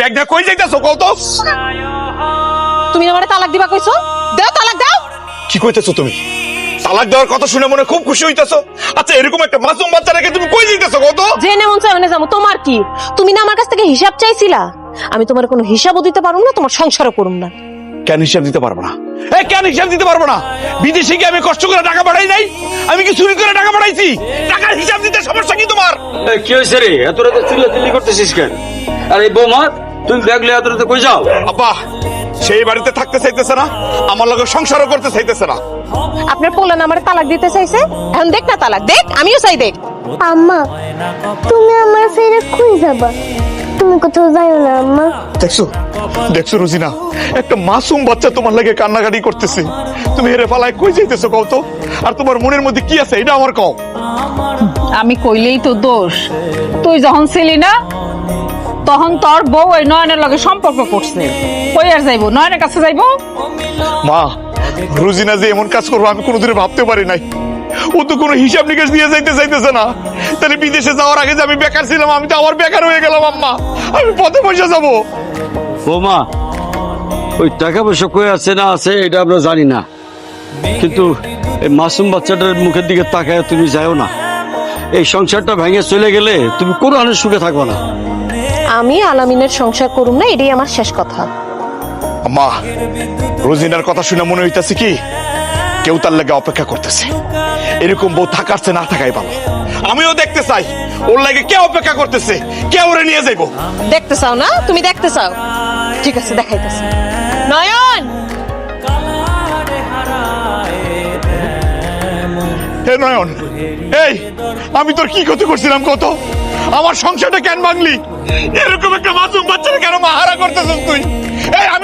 Bag না কই যাইতাছো কত? তুমি আমারে তালাক দিবা কইছো? দাও তালাক দাও। কি কইতেছো তুমি? তালাক দেওয়ার কথা শুনে মনে খুব খুশি হইতাছো। আচ্ছা এরকম একটা মাসুম বাচ্চা রেখে তুমি কই যাইতাছো কত? জেনে মন চায় যাবো, তোমার কি? তুমি না আমার কাছ থেকে হিসাব চাইছিলা? আমি তোমার কোনো হিসাবও দিতে পারুম না, তোমার সংসারও করুম না। কেন হিসাব দিতে পারবো না? কেন হিসাব দিতে পারবো না? বিদেশে কি আমি কষ্ট করে টাকা পাঠাই নাই? আমি কি চুরি করে টাকা পাঠাইছি? টাকার হিসাব দিতে সমস্যা কি তোমার? কি হয়েছে রে, এত রাতে চিল্লাচিল্লি করতেছিস কেন? আরে বৌমা, তুমি ব্যাগ লিয়ে এত রাতে কই যাও? আব্বা সেই বাড়িতে থাকতে চাইতেছে না, আমার লগে সংসারও করতে চাইতেছে না। আপনার পোলা না আমারে তালাক দিতে চাইছে, এখন দেখ না তালাক দেখ, আমিও চাই দেখ। আম্মা তুমি আমার ছেড়ে কই যাবা? তুমি কোথাও যাও না আম্মা। দেখছো দেখছো রোজিনা, একটা মাসুম বাচ্চা তোমার লাগে কান্নাকাটি করতেছে, তুমি হেরে ফালায় কই যাইতেছো কও তো? আর তোমার মনের মধ্যে কি আছে এটা আমার কও। আমি কইলেই তো দোষ। তুই যখন ছিলি না তখন তোর বউ ওই নয়নের লগে সম্পর্ক করছে। কই আর যাইবো? নয়নের কাছে যাইবো? মা, রোজিনা যে এমন কাজ করবো আমি কোনোদিনও ভাবতে পারি নাই। ও তো কোনো হিসাব নিকাশ দিয়ে যাইতে চাইতেছে না। তাহলে বিদেশে যাওয়ার আগে যে আমি বেকার ছিলাম, আমি তো আবার বেকার হয়ে গেলাম। আম্মা আমি পথে পয়সা যাবো। বৌমা, ওই টাকা পয়সা কই আছে না আছে এটা আমরা জানি না, কিন্তু এই মাসুম বাচ্চাটার মুখের দিকে তাকায় তুমি যাও না। এই সংসারটা ভেঙে চলে গেলে তুমি কোনো আনের সুখে থাকবে না। আমি আলামিনের সংসার করুম না, এটাই আমার শেষ কথা। মা, রোজিনার কথা শুনে মনে হইতাছে কি কেউ তার লাগে অপেক্ষা করতেছে। এরকম বউ থাকার চেয়ে না থাকাই ভালো। আমিও দেখতে চাই ওর লাগে কে অপেক্ষা করতেছে, কে ওরে নিয়ে যাইবো। দেখতে চাও না? তুমি দেখতে চাও, ঠিক আছে দেখাইতেছি। নয়ন, হে নয়ন, এই আমি তোর কি ক্ষতি করছিলাম কত? আমার সংসারটা কেন ভাঙলি? এরকম একটা মাসুম বাচ্চারা কেন মাহারা করতেছিস তুই? এই আমি